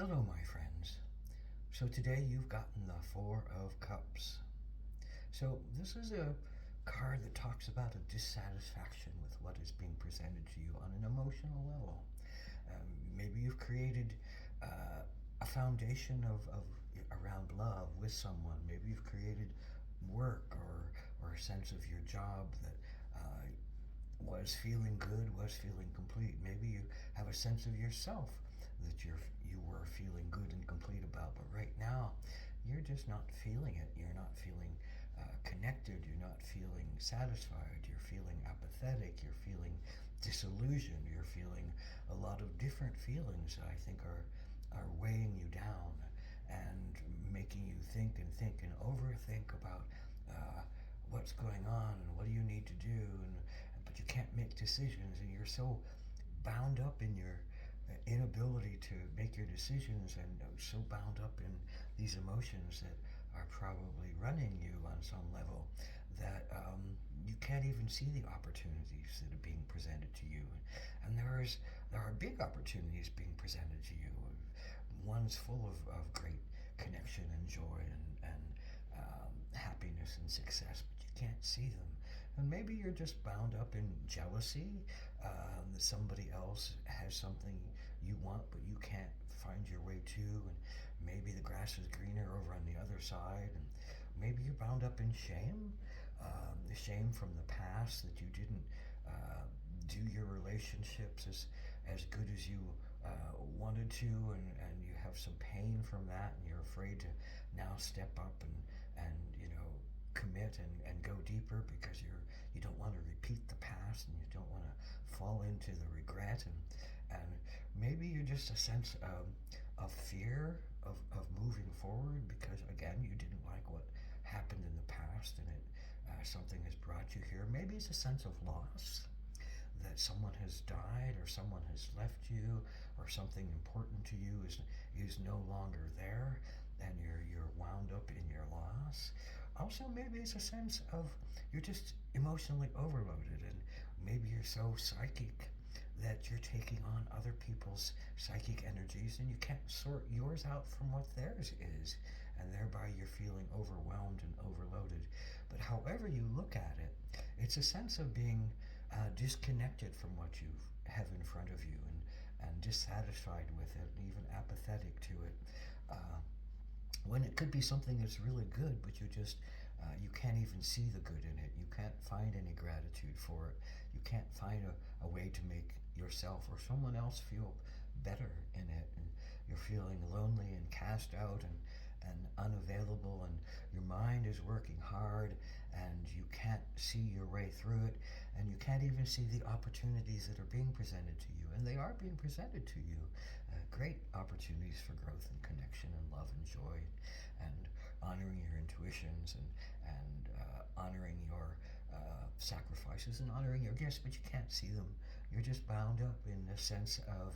Hello, my friends. So today you've gotten the Four of Cups. So this is a card that talks about a dissatisfaction with what is being presented to you on an emotional level. Maybe you've created a foundation of around love with someone. Maybe you've created work or a sense of your job that was feeling good, was feeling complete. Maybe you have a sense of yourself that you were feeling good and complete about, but right now you're just not feeling it. You're not feeling connected. You're not feeling satisfied. You're feeling apathetic. You're feeling disillusioned. You're feeling a lot of different feelings that I think are weighing you down and making you think and overthink about what's going on and what do you need to do, but you can't make decisions, and you're so bound up in your inability to make your decisions, and so bound up in these emotions that are probably running you on some level that you can't even see the opportunities that are being presented to you. And there are big opportunities being presented to you. One's full of great connection and joy and happiness and success, but you can't see them. And maybe you're just bound up in jealousy that somebody else has something you want, but you can't find your way to. And maybe the grass is greener over on the other side. And maybe you're bound up in shame, the shame from the past that you didn't do your relationships as good as you wanted to, and you have some pain from that, and you're afraid to now step up and commit and go deeper because you don't want to repeat the past, and you don't want to fall into the regret, and maybe you're just a sense of fear of moving forward because again you didn't like what happened in the past, and something has brought you here. Maybe it's a sense of loss, that someone has died or someone has left you or something important to you is no longer there, and you're wound up in your loss. Also, maybe it's a sense of you're just emotionally overloaded, and maybe you're so psychic that you're taking on other people's psychic energies and you can't sort yours out from what theirs is, and thereby you're feeling overwhelmed and overloaded. But however you look at it, it's a sense of being disconnected from what you have in front of you, and dissatisfied with it, and even apathetic to it. When it could be something that's really good, but you can't even see the good in it. You can't find any gratitude for it. You can't find a way to make yourself or someone else feel better in it, and you're feeling lonely and cast out and unavailable, and your mind is working hard and you can't see your way through it, and you can't even see the opportunities that are being presented to you, and they are being presented to you. Great opportunities for growth and connection and love and joy, and honoring your intuitions, and honoring your sacrifices, and honoring your gifts, but you can't see them. You're just bound up in the sense of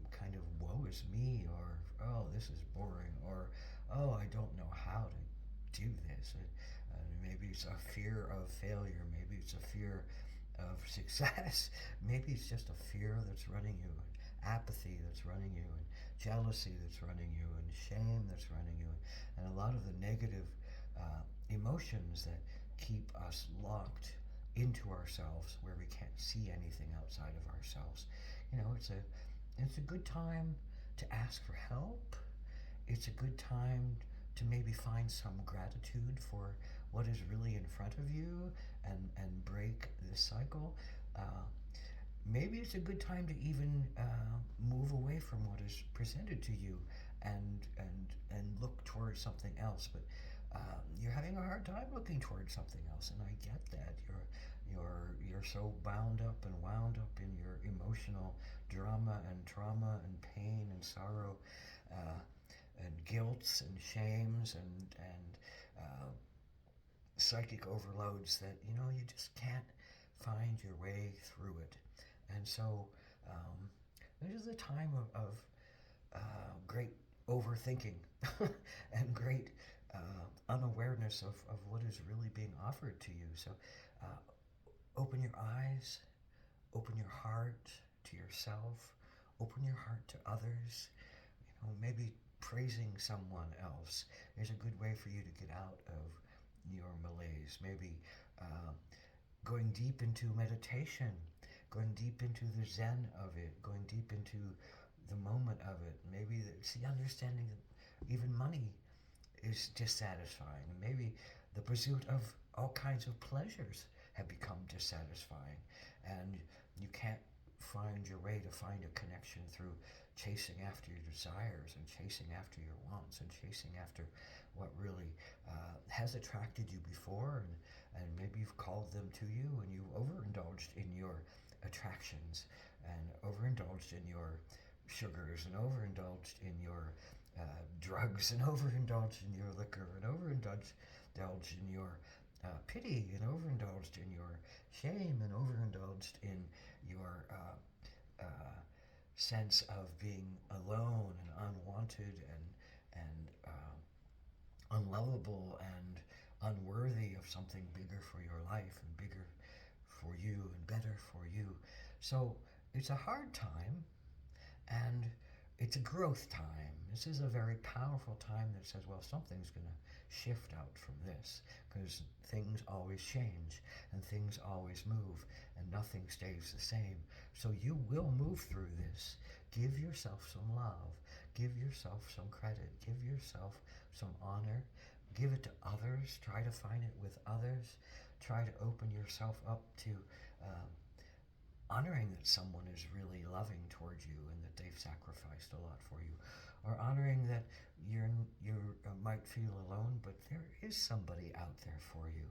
kind of woe is me, or oh, this is boring, or oh, I don't know how to do this. Maybe it's a fear of failure, maybe it's a fear of success, maybe it's just a fear that's running you, and apathy that's running you, and jealousy that's running you, and shame that's running you, and a lot of the negative emotions that keep us locked into ourselves where we can't see anything outside of ourselves. It's a good time to ask for help. It's a good time to maybe find some gratitude for what is really in front of you, and break this cycle. Maybe it's a good time to even move away from what is presented to you and look towards something else. But you're having a hard time looking towards something else, and I get that. You're so bound up and wound up in your emotional drama and trauma and pain and sorrow, and guilts and shames and psychic overloads that you just can't find your way through it. And so this is a time of great overthinking and great unawareness of what is really being offered to you. So open your eyes, open your heart to yourself, open your heart to others. maybe praising someone else is a good way for you to get out of your malaise. Maybe going deep into meditation, going deep into the zen of it, going deep into the moment of it. Maybe it's the understanding that even money is dissatisfying. And maybe the pursuit of all kinds of pleasures have become dissatisfying. And you can't find your way to find a connection through chasing after your desires and chasing after your wants and chasing after what really has attracted you before, and maybe you've called them to you and you've overindulged in your attractions and overindulged in your sugars and overindulged in your drugs and overindulged in your liquor and overindulged in your pity and overindulged in your shame and overindulged in your sense of being alone and unwanted and unlovable and unworthy of something bigger for your life and bigger for you and better for you. So it's a hard time, and it's a growth time. This is a very powerful time that says, well, something's going to shift out from this, because things always change and things always move and nothing stays the same. So you will move through this. Give yourself some love. Give yourself some credit. Give yourself some honor. Give it to others. Try to find it with others. Try to open yourself up to honoring that someone is really loving towards you and that they've sacrificed a lot for you, or honoring that you might feel alone, but there is somebody out there for you.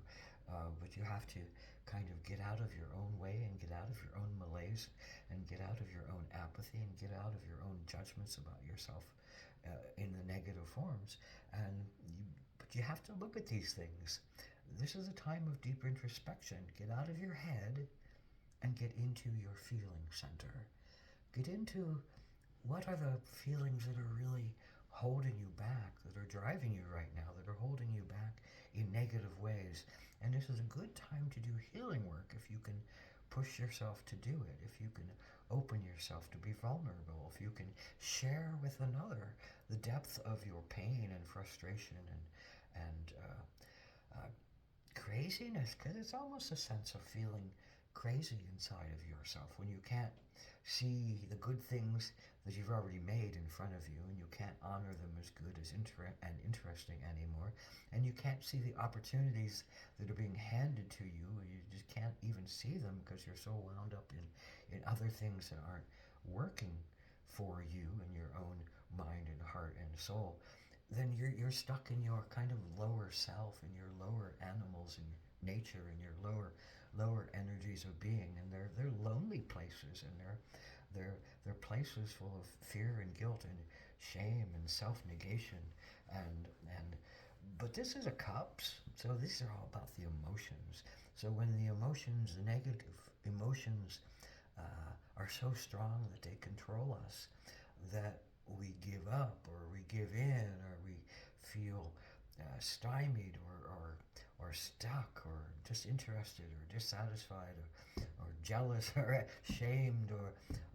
But you have to kind of get out of your own way and get out of your own malaise and get out of your own apathy and get out of your own judgments about yourself in the negative forms. But you have to look at these things. This is a time of deep introspection. Get out of your head and get into your feeling center. Get into what are the feelings that are really holding you back, that are driving you right now, that are holding you back in negative ways. And this is a good time to do healing work if you can push yourself to do it, if you can open yourself to be vulnerable, if you can share with another the depth of your pain and frustration and craziness, because it's almost a sense of feeling crazy inside of yourself when you can't see the good things that you've already made in front of you, and you can't honor them as good as interesting anymore, and you can't see the opportunities that are being handed to you, and you just can't even see them because you're so wound up in other things that aren't working for you and your own mind and heart and soul. Then you're stuck in your kind of lower self and your lower animals and nature and your lower energies of being, and they're lonely places, and they're places full of fear and guilt and shame and self-negation and but this is a cups, so these are all about the emotions. So when the emotions, the negative emotions, are so strong that they control us, that we give up or we give in or we feel stymied or stuck or disinterested or dissatisfied or jealous or shamed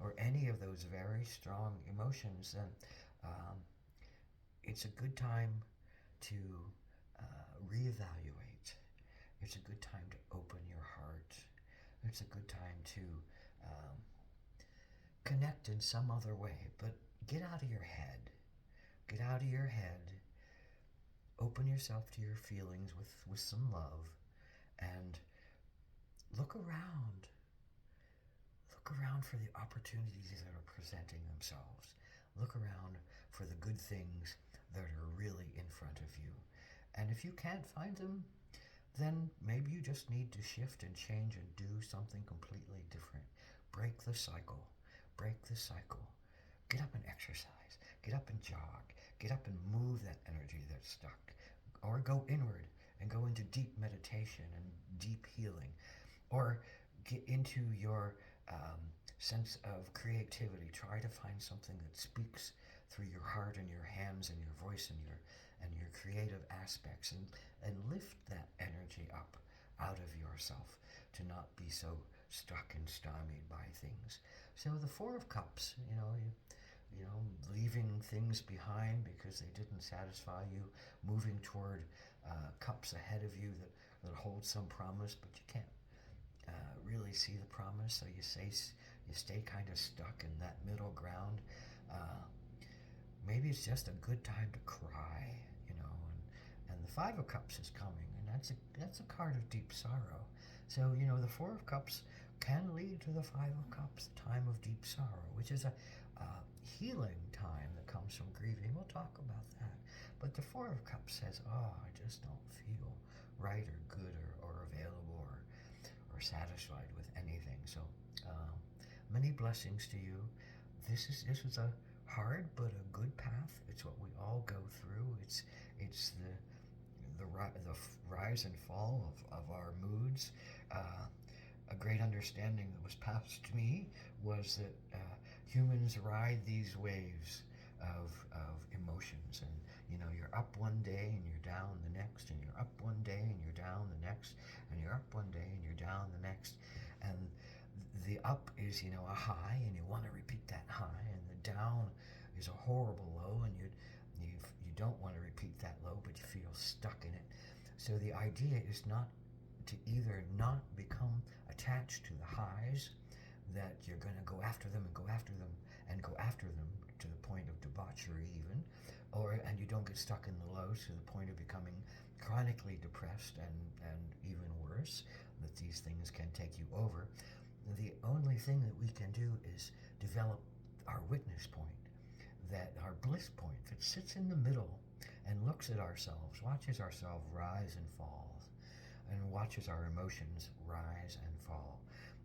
or any of those very strong emotions, then it's a good time to reevaluate. It's a good time to open your heart. It's a good time to connect in some other way, but get out of your head. Get out of your head. Open yourself to your feelings with some love, and look around. Look around for the opportunities that are presenting themselves. Look around for the good things that are really in front of you. And if you can't find them, then maybe you just need to shift and change and do something completely different. Break the cycle. Break the cycle. Get up and exercise. Get up and jog. Get up and move that energy that's stuck. Or go inward and go into deep meditation and deep healing. Or get into your sense of creativity. Try to find something that speaks through your heart and your hands and your voice and your creative aspects, and lift that energy up out of yourself to not be so stuck and stymied by things. So the Four of Cups, leaving things behind because they didn't satisfy you, moving toward cups ahead of you that hold some promise, but you can't really see the promise, so you stay kind of stuck in that middle ground. Uh, Maybe it's just a good time to cry, and the Five of Cups is coming, and that's a card of deep sorrow. So the Four of Cups can lead to the Five of Cups, time of deep sorrow, which is a healing time that comes from grieving. We'll talk about that. But the Four of Cups says, oh, I just don't feel right or good or available or satisfied with anything. So many blessings to you. This is a hard but a good path. It's what we all go through. It's the rise and fall of our moods. A great understanding that was passed to me was that humans ride these waves of emotions, and you're up one day and you're down the next, and you're up one day and you're down the next, and you're up one day and you're down the next, and the up is a high, and you want to repeat that high, and the down is a horrible low, and you don't want to repeat that low, but you feel stuck in it. So the idea is not to either not become attached to the highs, that you're going to go after them and go after them and go after them to the point of debauchery even, and you don't get stuck in the lows to the point of becoming chronically depressed and even worse, that these things can take you over. The only thing that we can do is develop our witness point, that our bliss point that sits in the middle and looks at ourselves, watches ourselves rise and fall, and watches our emotions rise and fall,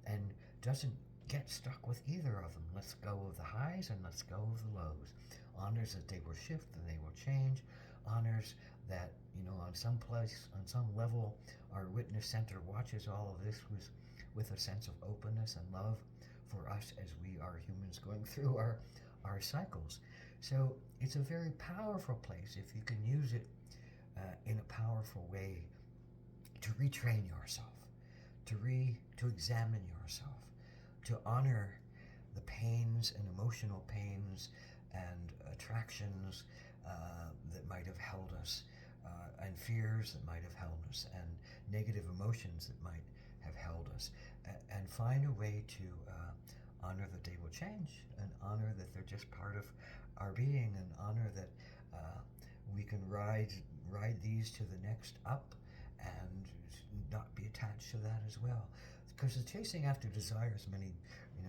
and doesn't get stuck with either of them. Let's go of the highs and let's go of the lows. Honors that they will shift and they will change. Honors that, on some level, our witness center watches all of this with a sense of openness and love for us as we are humans going through our cycles. So it's a very powerful place if you can use it in a powerful way to retrain yourself, to examine yourself, to honor the pains and emotional pains and attractions that might have held us, and fears that might have held us, and negative emotions that might have held us, and find a way to honor that they will change, and honor that they're just part of our being, and honor that we can ride these to the next up and not be attached to that as well. Because the chasing after desires, many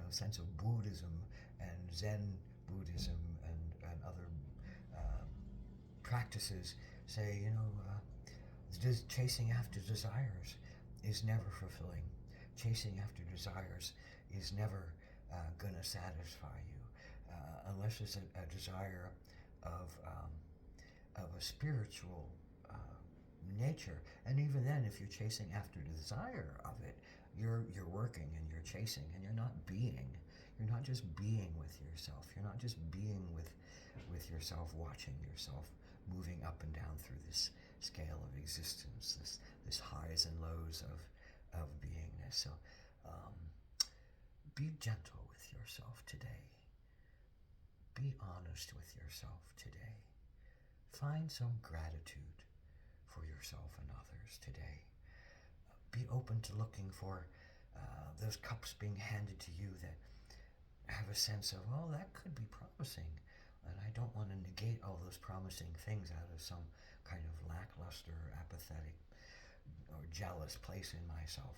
sense of Buddhism and Zen Buddhism and other practices say, chasing after desires is never fulfilling. Chasing after desires is never going to satisfy you, unless it's a desire of a spiritual nature. And even then, if you're chasing after the desire of it, you're working and you're chasing, and you're not being. You're not just being with yourself. You're not just being with yourself, watching yourself moving up and down through this scale of existence, this highs and lows of beingness. So be gentle with yourself today. Be honest with yourself today. Find some gratitude for yourself and others today. Be open to looking for those cups being handed to you that have a sense of, oh, that could be promising. And I don't want to negate all those promising things out of some kind of lackluster, apathetic, or jealous place in myself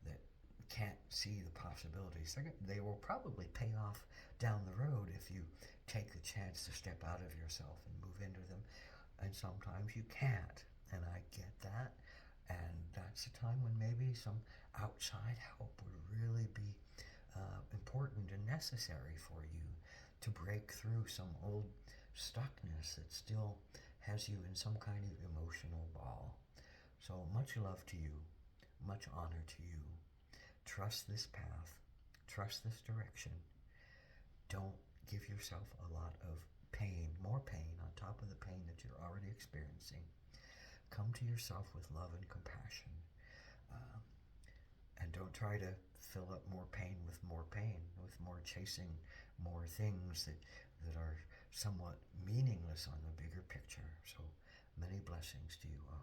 that can't see the possibilities. They will probably pay off down the road if you take the chance to step out of yourself and move into them. And sometimes you can't, and I get that. And that's a time when maybe some outside help would really be important and necessary for you to break through some old stuckness that still has you in some kind of emotional ball. So much love to you, much honor to you. Trust this path, trust this direction. Don't give yourself a lot of pain, more pain on top of the pain that you're already experiencing. Come to yourself with love and compassion. And don't try to fill up more pain, with more chasing more things that are somewhat meaningless on the bigger picture. So many blessings to you all.